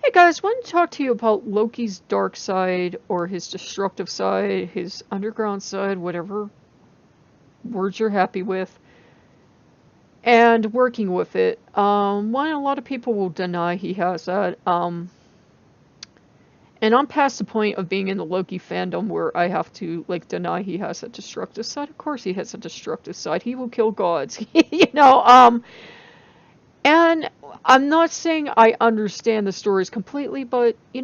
Hey guys, I want to talk to you about Loki's dark side, or his destructive side, his underground side, whatever words you're happy with, and working with it. One, a lot of people will deny he has that. And I'm past the point of being in the Loki fandom where I have to like deny he has a destructive side. Of course he has a destructive side. He will kill gods. And I'm not saying I understand the stories completely, but he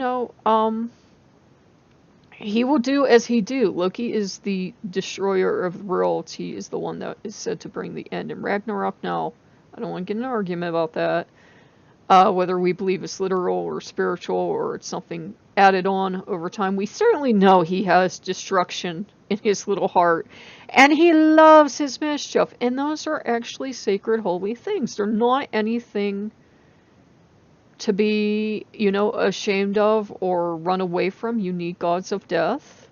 will do as he do. Loki is the destroyer of the worlds. He is the one that is said to bring the end in Ragnarok. Now, I don't want to get in an argument about that. Whether we believe it's literal or spiritual or it's something added on over time. We certainly know he has destruction in his little heart. And he loves his mischief. And those are actually sacred, holy things. They're not anything to be, ashamed of or run away from. You need gods of death.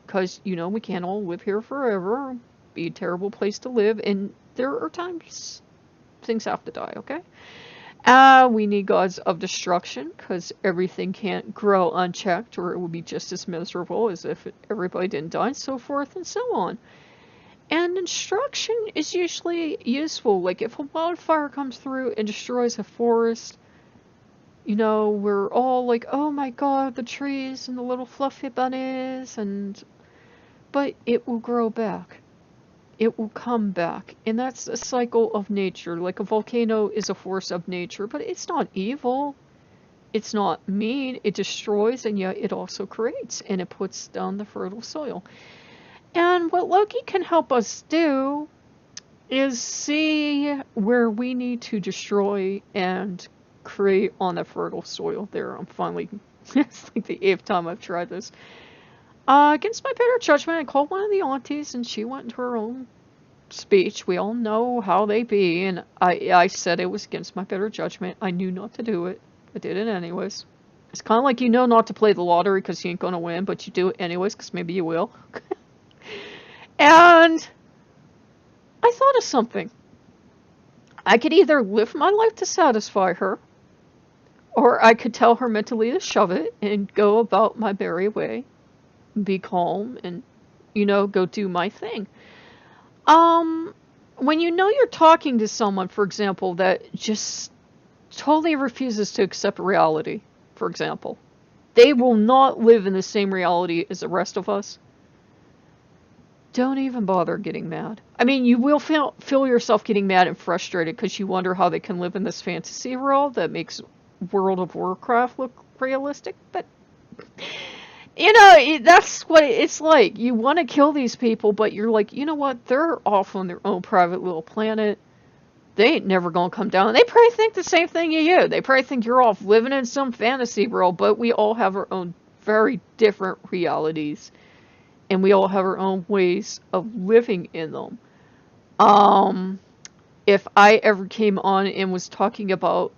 Because, we can't all live here forever. Be a terrible place to live. And there are times things have to die, okay? We need gods of destruction, because everything can't grow unchecked, or it would be just as miserable as if everybody didn't die, and so forth and so on. And destruction is usually useful. Like, if a wildfire comes through and destroys a forest, we're all like, oh my god, the trees and the little fluffy bunnies, but it will grow back. It will come back. And that's a cycle of nature. Like a volcano is a force of nature, but it's not evil. It's not mean. It destroys, and yet it also creates, and it puts down the fertile soil. And what Loki can help us do is see where we need to destroy and create on the fertile soil. There, I'm finally, it's like the 8th time I've tried this. Against my better judgment, I called one of the aunties, and she went into her own speech. We all know how they be, and I said it was against my better judgment. I knew not to do it. I did it anyways. It's kind of like not to play the lottery because you ain't gonna win, but you do it anyways because maybe you will. And I thought of something. I could either live my life to satisfy her, or I could tell her mentally to shove it and go about my merry way, be calm, and, go do my thing. When you're talking to someone, for example, that just totally refuses to accept reality, for example, they will not live in the same reality as the rest of us, don't even bother getting mad. I mean, you will feel yourself getting mad and frustrated because you wonder how they can live in this fantasy world that makes World of Warcraft look realistic, but that's what it's like. You want to kill these people, but you're like, you know what? They're off on their own private little planet. They ain't never gonna come down. They probably think the same thing you. They probably think you're off living in some fantasy world, but we all have our own very different realities. And we all have our own ways of living in them. If I ever came on and was talking about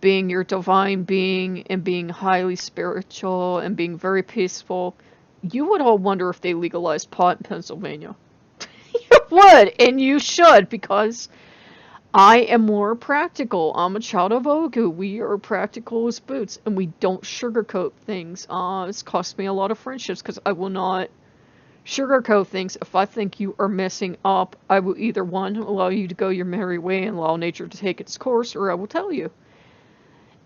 being your divine being and being highly spiritual and being very peaceful, you would all wonder if they legalized pot in Pennsylvania. You would, and you should, because I am more practical. I'm a child of Ogu. We are practical as boots, and we don't sugarcoat things. It's cost me a lot of friendships because I will not sugarcoat things. If I think you are messing up, I will either, one, allow you to go your merry way and allow nature to take its course, or I will tell you.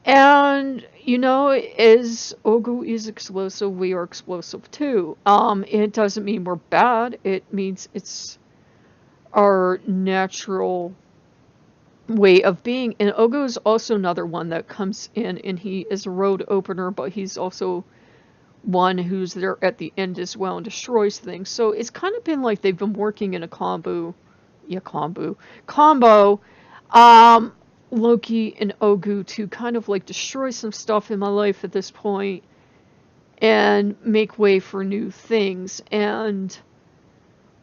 And, as Ogu is explosive, we are explosive too. It doesn't mean we're bad. It means it's our natural way of being. And Ogu is also another one that comes in, and he is a road opener, but he's also one who's there at the end as well and destroys things. So it's kind of been like they've been working in a combo. Loki and Ogu to kind of like destroy some stuff in my life at this point and make way for new things. And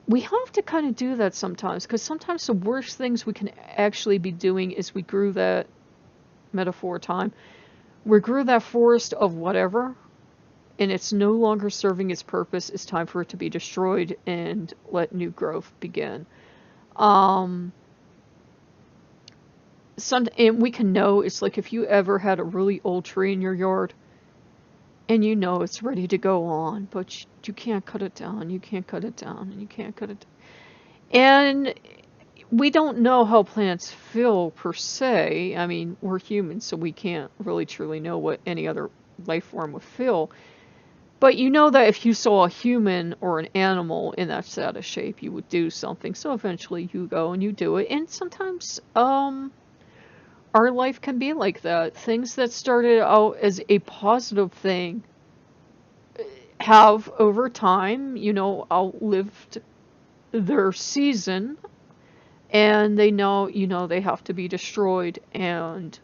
we have to kind of do that sometimes, because sometimes the worst things we can actually be doing is we grew that metaphor time. We grew that forest of whatever, and it's no longer serving its purpose. It's time for it to be destroyed and let new growth begin. and we can know, it's like if you ever had a really old tree in your yard and you know it's ready to go on, but you can't cut it down, you can't cut it down, and you can't cut it down. And we don't know how plants feel per se. I mean, we're humans, so we can't really truly know what any other life form would feel. But you know that if you saw a human or an animal in that sad of shape, you would do something. So eventually you go and you do it. And sometimes our life can be like that. Things that started out as a positive thing have over time, outlived their season, and they know, they have to be destroyed, and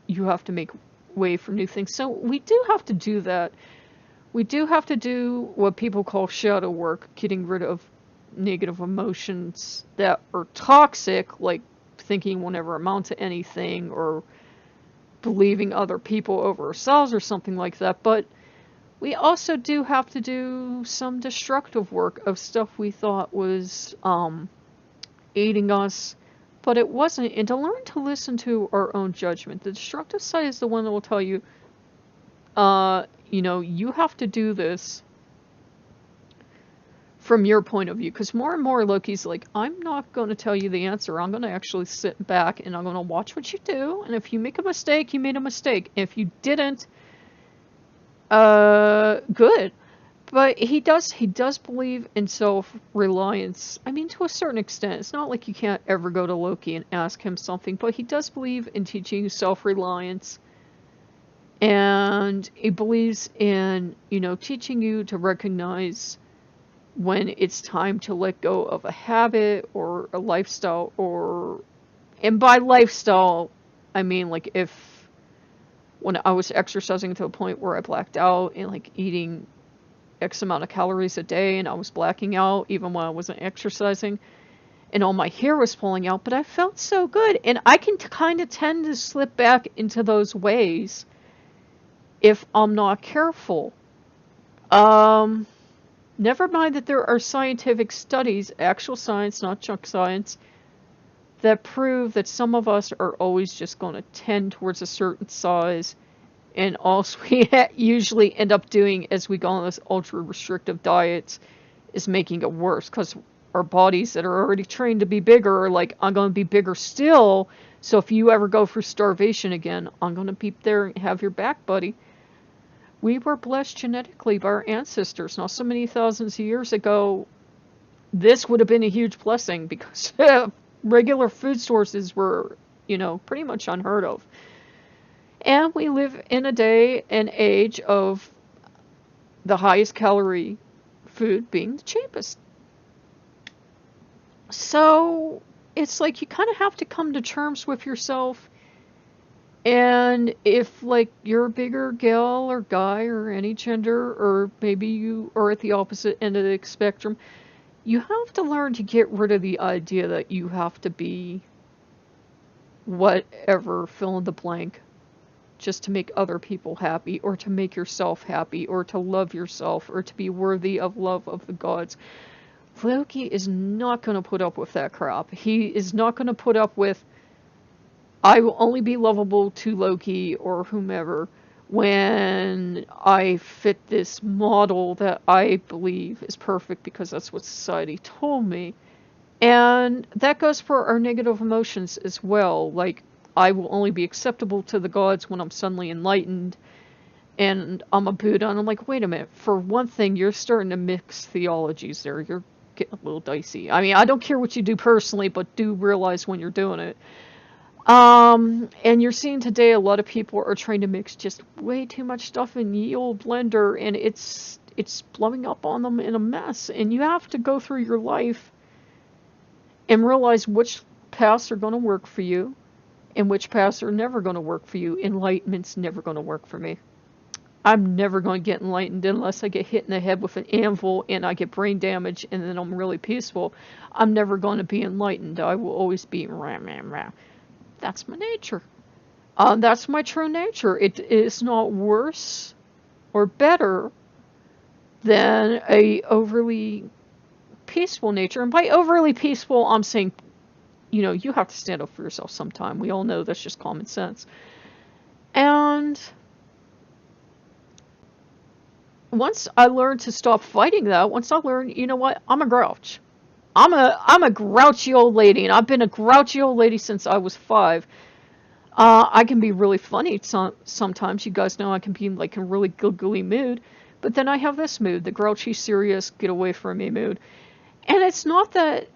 you have to make way for new things. So we do have to do that. We do have to do what people call shadow work, getting rid of negative emotions that are toxic, like thinking will never amount to anything, or believing other people over ourselves or something like that. But we also do have to do some destructive work of stuff we thought was aiding us, but it wasn't, and to learn to listen to our own judgment. The destructive side is the one that will tell you, you have to do this from your point of view, because more and more Loki's like, I'm not going to tell you the answer. I'm going to actually sit back and I'm going to watch what you do, and if you make a mistake, you made a mistake. If you didn't, good. But he does believe in self-reliance. I mean, to a certain extent. It's not like you can't ever go to Loki and ask him something, but he does believe in teaching self-reliance. And he believes in, teaching you to recognize when it's time to let go of a habit or a lifestyle, and by lifestyle, I mean, like, when I was exercising to a point where I blacked out and, like, eating X amount of calories a day, and I was blacking out even when I wasn't exercising, and all my hair was falling out, but I felt so good. And I can kind of tend to slip back into those ways if I'm not careful. Never mind that there are scientific studies, actual science, not junk science, that prove that some of us are always just going to tend towards a certain size, and all we usually end up doing as we go on this ultra restrictive diets is making it worse, because our bodies that are already trained to be bigger are like, I'm going to be bigger still, so if you ever go for starvation again, I'm going to be there and have your back, buddy. We were blessed genetically by our ancestors. Now, so many thousands of years ago, this would have been a huge blessing, because regular food sources were, pretty much unheard of. And we live in a day and age of the highest calorie food being the cheapest. So it's like you kind of have to come to terms with yourself. And if, like, you're a bigger gal or guy or any gender, or maybe you are at the opposite end of the spectrum, you have to learn to get rid of the idea that you have to be whatever, fill in the blank, just to make other people happy, or to make yourself happy, or to love yourself, or to be worthy of love of the gods. Loki is not going to put up with that crap. He is not going to put up with, I will only be lovable to Loki or whomever when I fit this model that I believe is perfect because that's what society told me. And that goes for our negative emotions as well. Like, I will only be acceptable to the gods when I'm suddenly enlightened and I'm a Buddha. And I'm like, wait a minute. For one thing, you're starting to mix theologies there. You're getting a little dicey. I mean, I don't care what you do personally, but do realize when you're doing it. And you're seeing today a lot of people are trying to mix just way too much stuff in ye old blender, and it's blowing up on them in a mess. And you have to go through your life and realize which paths are going to work for you and which paths are never going to work for you. Enlightenment's never going to work for me. I'm never going to get enlightened unless I get hit in the head with an anvil and I get brain damage and then I'm really peaceful. I'm never going to be enlightened. I will always be rah, rah, rah. That's my nature. That's my true nature. It is not worse or better than a overly peaceful nature. And by overly peaceful, I'm saying, you have to stand up for yourself sometime. We all know that's just common sense. And once I learned to stop fighting that, once I learned, you know what, I'm a grouch. I'm a grouchy old lady, and I've been a grouchy old lady since I was 5. I can be really funny sometimes. You guys know I can be like in a really giggly mood. But then I have this mood, the grouchy, serious, get away from me mood. And it's not that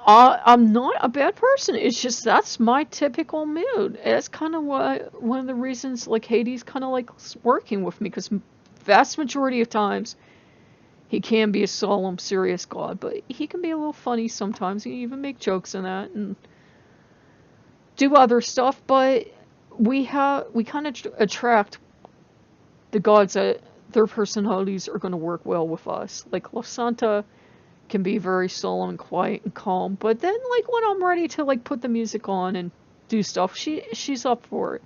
I'm not a bad person. It's just that's my typical mood. It's kind of one of the reasons like Hades kind of likes working with me, because vast majority of times he can be a solemn, serious god, but he can be a little funny sometimes. He can even make jokes in that and do other stuff. But we kind of attract the gods that their personalities are going to work well with us. Like La Santa can be very solemn and quiet and calm, but then like when I'm ready to like put the music on and do stuff, she's up for it.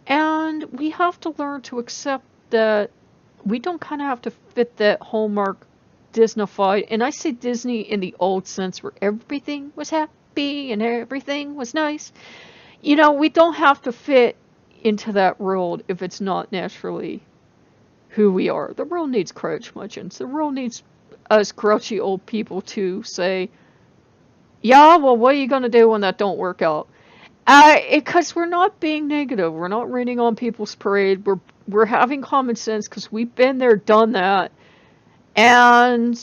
And we have to learn to accept that we don't kind of have to fit that Hallmark Disney-fied, and I say Disney in the old sense where everything was happy and everything was nice. We don't have to fit into that world if it's not naturally who we are. The world needs curmudgeons. The world needs us grouchy old people to say, yeah, well, what are you going to do when that don't work out? Because we're not being negative. We're not raining on people's parade. We're having common sense because we've been there, done that. And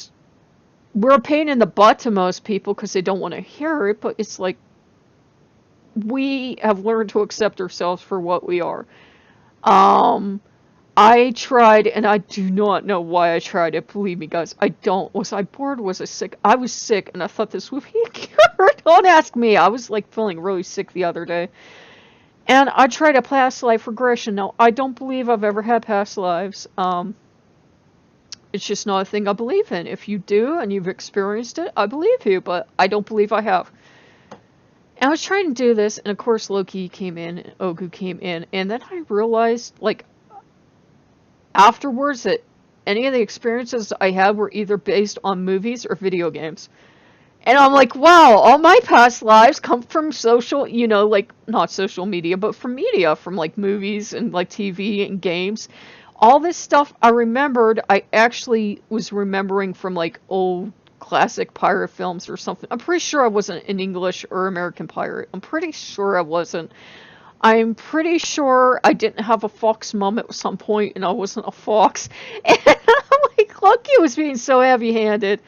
we're a pain in the butt to most people because they don't want to hear it. But it's like we have learned to accept ourselves for what we are. I tried, and I do not know why I tried it. Believe me, guys, I don't. Was I bored? Was I sick? I was sick, and I thought this would be a cure. Don't ask me. I was like feeling really sick the other day. And I tried a past life regression. Now, I don't believe I've ever had past lives. It's just not a thing I believe in. If you do and you've experienced it, I believe you, but I don't believe I have. And I was trying to do this, and of course Loki came in, and Ogu came in, and then I realized, like, afterwards that any of the experiences I had were either based on movies or video games. And I'm like, wow, all my past lives come from social, like, not social media, but from media, from, like, movies and, like, TV and games. All this stuff I remembered, I actually was remembering from, like, old classic pirate films or something. I'm pretty sure I wasn't an English or American pirate. I'm pretty sure I wasn't. I'm pretty sure I didn't have a fox mom at some point, and I wasn't a fox. And I'm like, Loki was being so heavy-handed,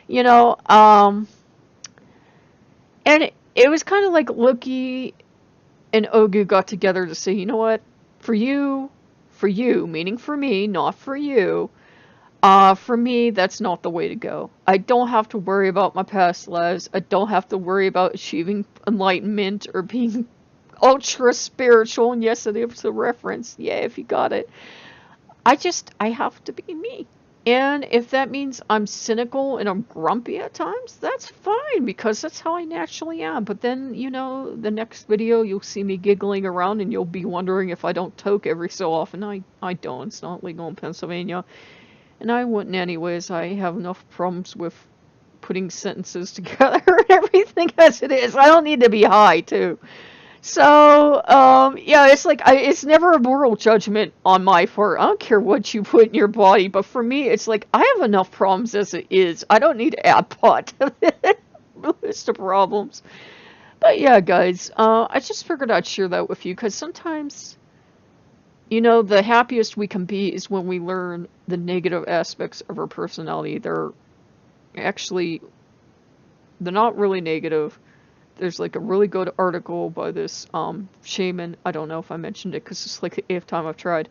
and it was kind of like Loki and Ogu got together to say, you know what, for you, meaning for me, not for you, for me, that's not the way to go. I don't have to worry about my past lives. I don't have to worry about achieving enlightenment or being ultra spiritual, and yes, it is a reference. Yeah, if you got it. I have to be me. And if that means I'm cynical and I'm grumpy at times, that's fine, because that's how I naturally am. But then, the next video, you'll see me giggling around, and you'll be wondering if I don't toke every so often. I don't. It's not legal in Pennsylvania. And I wouldn't anyways. I have enough problems with putting sentences together and everything as it is. I don't need to be high, too. So, yeah, it's like, it's never a moral judgment on my part. I don't care what you put in your body, but for me, it's like, I have enough problems as it is. I don't need to add pot to the list of problems. But yeah, guys, I just figured I'd share that with you, because sometimes, the happiest we can be is when we learn the negative aspects of our personality. They're not really negative. There's like a really good article by this shaman. I don't know if I mentioned it because it's like the 8th time I've tried.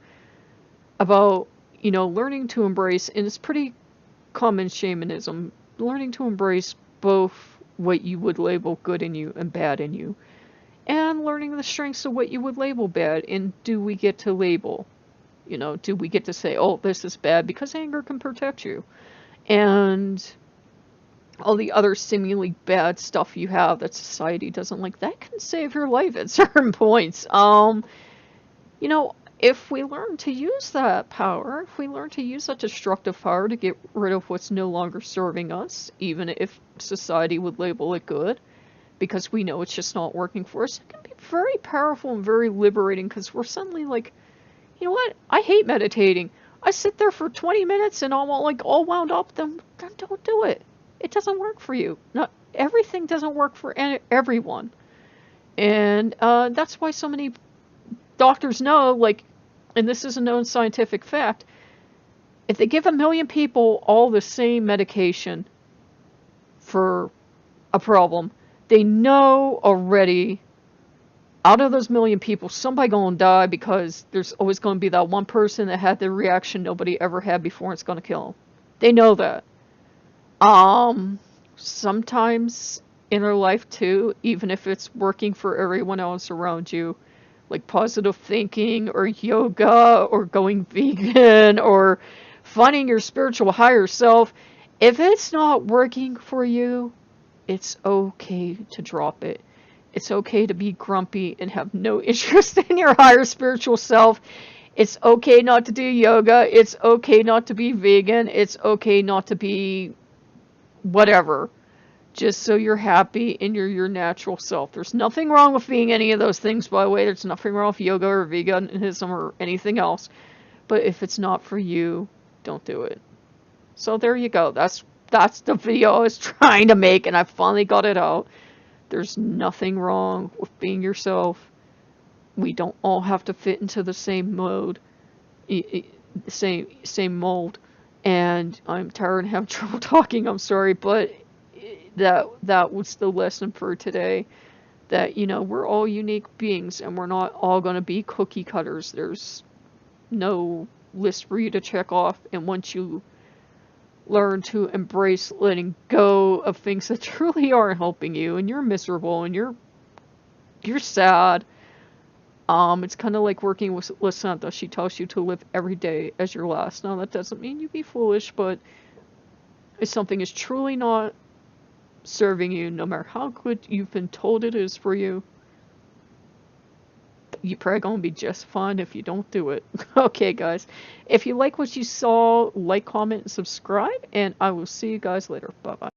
About, learning to embrace, and it's pretty common shamanism, learning to embrace both what you would label good in you and bad in you. And learning the strengths of what you would label bad. And do we get to label? Do we get to say, oh, this is bad, because anger can protect you. And all the other seemingly bad stuff you have that society doesn't like, that can save your life at certain points. If we learn to use that power, if we learn to use that destructive power to get rid of what's no longer serving us, even if society would label it good, because we know it's just not working for us. It can be very powerful and very liberating because we're suddenly like, you know what? I hate meditating. I sit there for 20 minutes and I'm all wound up. Then don't do it. It doesn't work for you. Not everything doesn't work for everyone, and that's why so many doctors know. Like, and this is a known scientific fact. If they give 1 million people all the same medication for a problem, they know already out of those 1 million people, somebody gonna die because there's always gonna be that one person that had the reaction nobody ever had before and it's gonna kill them. They know that. Sometimes in our life too, even if it's working for everyone else around you, like positive thinking or yoga or going vegan or finding your spiritual higher self, if it's not working for you, it's okay to drop it. It's okay to be grumpy and have no interest in your higher spiritual self. It's okay not to do yoga. It's okay not to be vegan. It's okay not to be whatever. Just so you're happy and you're your natural self. There's nothing wrong with being any of those things, by the way. There's nothing wrong with yoga or veganism or anything else. But if it's not for you, don't do it. So there you go. That's the video I was trying to make, and I finally got it out. There's nothing wrong with being yourself. We don't all have to fit into the same mode, same mold. And I'm tired and have trouble talking. I'm sorry, but that was the lesson for today. That, you know, we're all unique beings, and we're not all going to be cookie cutters. There's no list for you to check off, and once you learn to embrace letting go of things that truly aren't helping you, and you're miserable and you're sad, it's kind of like working with Lysandra. She tells you to live every day as your last. Now that doesn't mean you be foolish, but if something is truly not serving you, no matter how good you've been told it is for you, you're probably gonna be just fine if you don't do it. Okay, guys. If you like what you saw, like, comment, and subscribe, and I will see you guys later. Bye-bye.